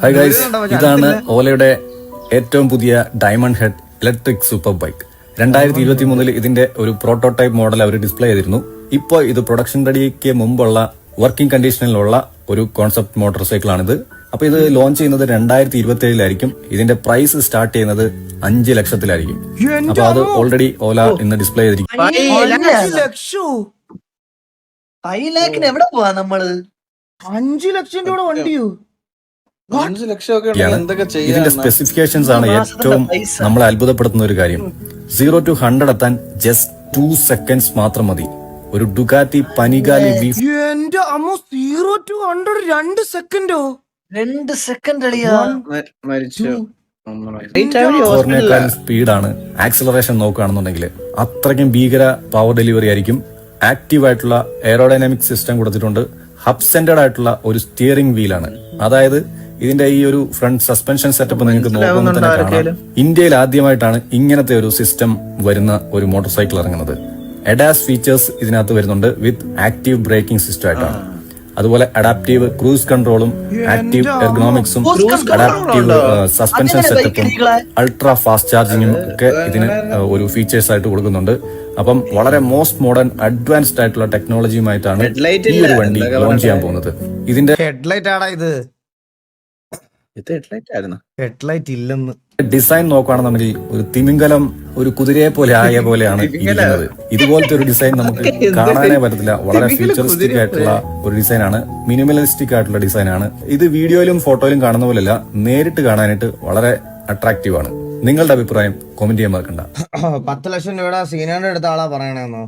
Hi guys, ഇതാണ് ഓലയുടെ ഏറ്റവും പുതിയ diamond head electric super bike. 2023 ഇതിന്റെ ഒരു പ്രോട്ടോടൈപ്പ് മോഡൽ അവർ ഡിസ്പ്ലേ ചെയ്തിരുന്നു. ഇപ്പോൾ ഇത് പ്രൊഡക്ഷൻ റെഡിക്ക് മുമ്പുള്ള വർക്കിംഗ് കണ്ടീഷനിലുള്ള ഒരു കോൺസെപ്റ്റ് മോട്ടോർ സൈക്കിളാണിത്. അപ്പൊ ഇത് ലോഞ്ച് ചെയ്യുന്നത് 2027 ഇതിന്റെ പ്രൈസ് സ്റ്റാർട്ട് ചെയ്യുന്നത് 5 ലക്ഷത്തിലായിരിക്കും. അപ്പൊ അത് ഓൾറെഡി ഓല ഇന്ന് ഡിസ്പ്ലേ ചെയ്തിരിക്കും. 5 ലാഖിന് എവിടെ പോവാ നമ്മള്? 5 ലക്ഷം രൂപ വണ്ടിയോ? 5 ലക്ഷമൊക്കെ എന്തൊക്കെ ഇതിന്റെ സ്പെസിഫിക്കേഷൻസ് ആണ് ഏറ്റവും നമ്മളെ അത്ഭുതപ്പെടുത്തുന്ന ഒരു കാര്യം. 0 to 100 എത്താൻ ജസ്റ്റ് 2 seconds മാത്രം മതി. ഒരു ഡുകാറ്റി പനിഗാലി ലീഫ് എന്റെ അമ്മ 0 to 100 2 സെക്കൻഡോ? 2 സെക്കൻഡ് അളിയാ. മരിച്ചു. ഫോറിനേക്കാളും സ്പീഡാണ്. ആക്സിലറേഷൻ നോക്കുകയാണെന്നുണ്ടെങ്കിൽ അത്രയ്ക്കും ഭീകര പവർ ഡെലിവറി ആയിരിക്കും. ആക്റ്റീവ് ആയിട്ടുള്ള എയറോഡൈനാമിക് സിസ്റ്റം കൊടുത്തിട്ടുണ്ട്. ഹബ് സെന്റർഡ് ആയിട്ടുള്ള ഒരു സ്റ്റിയറിംഗ് വീലാണ്. അതായത് ഇതിന്റെ ഈ ഒരു ഫ്രണ്ട് സസ്പെൻഷൻ സെറ്റപ്പ് നിങ്ങൾക്ക് നോക്കുമ്പോൾ തന്നെ കാണാം. ഇന്ത്യയിൽ ആദ്യമായിട്ടാണ് ഇങ്ങനത്തെ ഒരു സിസ്റ്റം വരുന്ന ഒരു മോട്ടോർ സൈക്കിൾ ഇറങ്ങുന്നത്. എഡാസ് ഫീച്ചേഴ്സ് ഇതിനകത്ത് വരുന്നുണ്ട് വിത്ത് ആക്റ്റീവ് ബ്രേക്കിംഗ് സിസ്റ്റം ആയിട്ടാണ്. അതുപോലെ അഡാപ്റ്റീവ് ക്രൂസ് കൺട്രോളും ആക്റ്റീവ് എർഗണോമിക്സും അഡാപ്റ്റീവ് സസ്പെൻഷൻ സെറ്റപ്പും അൾട്രാ ഫാസ്റ്റ് ചാർജിങ്ങും ഒക്കെ ഇതിന് ഒരു ഫീച്ചേഴ്സ് ആയിട്ട് കൊടുക്കുന്നുണ്ട്. അപ്പം വളരെ മോസ്റ്റ് മോഡേൺ അഡ്വാൻസ്ഡ് ആയിട്ടുള്ള ടെക്നോളജിയുമായിട്ടാണ് ഈ ഒരു വണ്ടി ലോഞ്ച് ചെയ്യാൻ പോകുന്നത്. ഇതിന്റെ ഹെഡ്ലൈറ്റ് ആടാ ഇത്? ഹെഡ്ലൈറ്റ് ഇല്ലെന്ന്. ഡിസൈൻ നോക്കുകയാണെന്നുണ്ടെങ്കിൽ ഒരു തിമിംഗലം ഒരു കുതിരയെ പോലെ ആയ പോലെയാണ് ഇരിക്കുന്നത്. ഇതുപോലത്തെ ഒരു ഡിസൈൻ നമുക്ക് കാണാനേ പറ്റത്തില്ല. വളരെ ഫ്യൂച്ചറിസ്റ്റിക് ആയിട്ടുള്ള ഒരു ഡിസൈനാണ്, മിനിമലിസ്റ്റിക് ആയിട്ടുള്ള ഡിസൈനാണ്. ഇത് വീഡിയോയിലും ഫോട്ടോയിലും കാണുന്ന പോലെയല്ല, നേരിട്ട് കാണാനായിട്ട് വളരെ അട്രാക്റ്റീവ് ആണ്. നിങ്ങളുടെ അഭിപ്രായം കമന്റ് ചെയ്യാൻ മറക്കണ്ട. 10 ലക്ഷം രൂപയുടെ സീനാന്റെ അടുത്ത ആളാ പറയണെന്നോ?